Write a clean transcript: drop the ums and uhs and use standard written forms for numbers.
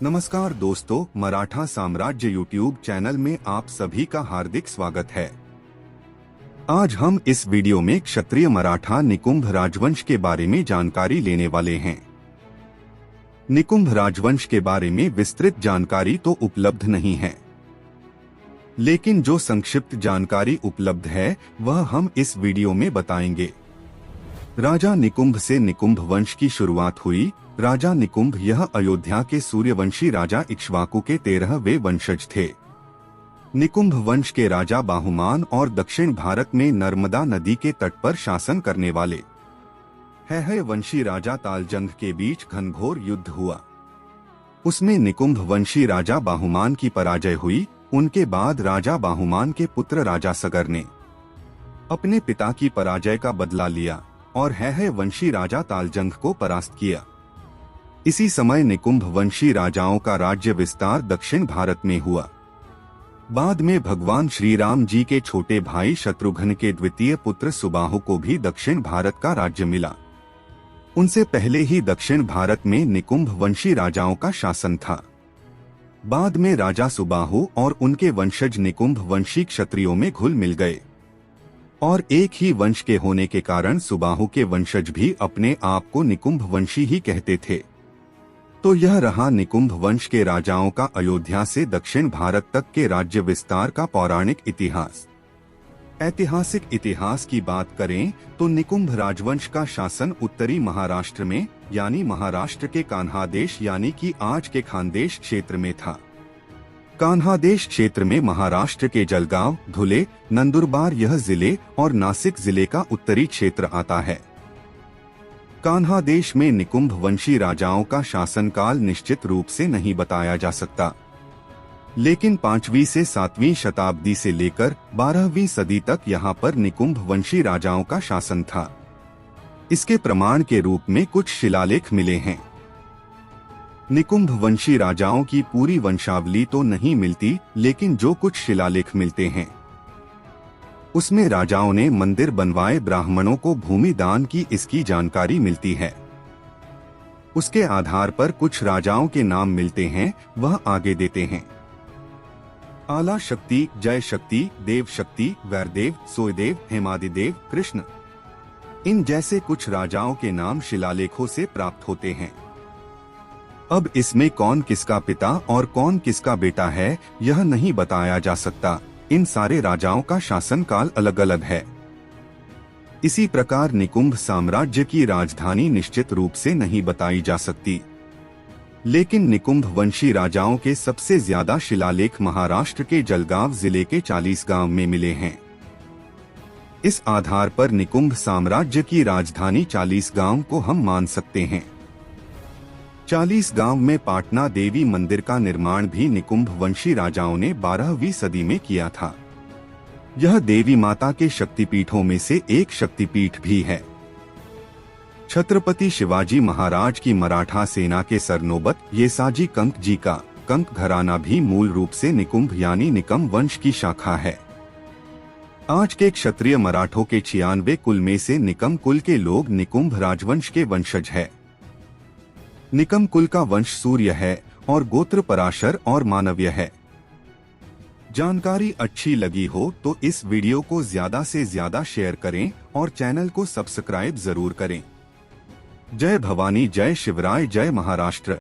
नमस्कार दोस्तों, मराठा साम्राज्य यूट्यूब चैनल में आप सभी का हार्दिक स्वागत है। आज हम इस वीडियो में क्षत्रिय मराठा निकुंभ राजवंश के बारे में जानकारी लेने वाले हैं। निकुंभ राजवंश के बारे में विस्तृत जानकारी तो उपलब्ध नहीं है, लेकिन जो संक्षिप्त जानकारी उपलब्ध है वह हम इस वीडियो में बताएंगे। राजा निकुंभ से निकुंभ वंश की शुरुआत हुई। राजा निकुंभ यह अयोध्या के सूर्यवंशी राजा इक्ष्वाकु के 13वें वंशज थे। निकुंभ वंश के राजा बाहुमान और दक्षिण भारत में नर्मदा नदी के तट पर शासन करने वाले हैहय वंशी राजा तालजंग के बीच घनघोर युद्ध हुआ। उसमें निकुंभ वंशी राजा बाहुमान की पराजय हुई। उनके बाद राजा बाहुमान के पुत्र राजा सगर ने अपने पिता की पराजय का बदला लिया और हैहय वंशी राजा तालजंग को परास्त किया। इसी समय निकुंभ वंशी राजाओं का राज्य विस्तार दक्षिण भारत में हुआ। बाद में भगवान श्री राम जी के छोटे भाई शत्रुघ्न के द्वितीय पुत्र सुबाहु को भी दक्षिण भारत का राज्य मिला। उनसे पहले ही दक्षिण भारत में निकुंभ वंशी राजाओं का शासन था। बाद में राजा सुबाहु और उनके वंशज निकुंभ वंशी क्षत्रियों में घुल मिल गए और एक ही वंश के होने के कारण सुबाहु के वंशज भी अपने आप को निकुंभ वंशी ही कहते थे। तो यह रहा निकुंभ वंश के राजाओं का अयोध्या से दक्षिण भारत तक के राज्य विस्तार का पौराणिक इतिहास। ऐतिहासिक इतिहास की बात करें तो निकुंभ राजवंश का शासन उत्तरी महाराष्ट्र में यानी महाराष्ट्र के कान्हादेश यानी कि आज के खानदेश क्षेत्र में था। कान्हादेश क्षेत्र में महाराष्ट्र के जलगांव, धुले, नंदुरबार यह जिले और नासिक जिले का उत्तरी क्षेत्र आता है। कान्हादेश में निकुंभ वंशी राजाओं का शासनकाल निश्चित रूप से नहीं बताया जा सकता, लेकिन 5वीं से 7वीं शताब्दी से लेकर 12वीं सदी तक यहाँ पर निकुंभ वंशी राजाओं का शासन था। इसके प्रमाण के रूप में कुछ शिलालेख मिले हैं। निकुंभ वंशी राजाओं की पूरी वंशावली तो नहीं मिलती, लेकिन जो कुछ शिलालेख मिलते हैं उसमें राजाओं ने मंदिर बनवाए, ब्राह्मणों को भूमि दान की, इसकी जानकारी मिलती है। उसके आधार पर कुछ राजाओं के नाम मिलते हैं, वह आगे देते हैं। आला शक्ति, जय शक्ति, देव शक्ति, वैरदेव, सोयदेव, हेमादिदेव, कृष्ण, इन जैसे कुछ राजाओं के नाम शिलालेखों से प्राप्त होते हैं। अब इसमें कौन किसका पिता और कौन किसका बेटा है यह नहीं बताया जा सकता। इन सारे राजाओं का शासनकाल अलग अलग है। इसी प्रकार निकुंभ साम्राज्य की राजधानी निश्चित रूप से नहीं बताई जा सकती, लेकिन निकुंभ वंशी राजाओं के सबसे ज्यादा शिलालेख महाराष्ट्र के जलगांव जिले के 40 गांव में मिले हैं। इस आधार पर निकुंभ साम्राज्य की राजधानी 40 गांव को हम मान सकते हैं। 40 गांव में पाटना देवी मंदिर का निर्माण भी निकुंभ वंशी राजाओं ने 12वीं सदी में किया था। यह देवी माता के शक्तिपीठों में से एक शक्तिपीठ भी है। छत्रपति शिवाजी महाराज की मराठा सेना के सरनोबत येसाजी कंक जी का कंक घराना भी मूल रूप से निकुंभ यानी निकम वंश की शाखा है। आज के क्षत्रिय मराठों के 96 कुल में से निकम कुल के लोग निकुंभ राजवंश के वंशज है। निकम कुल का वंश सूर्य है और गोत्र पराशर और मानव्य है। जानकारी अच्छी लगी हो तो इस वीडियो को ज्यादा से ज्यादा शेयर करें और चैनल को सब्सक्राइब जरूर करें। जय भवानी, जय शिवराय, जय महाराष्ट्र।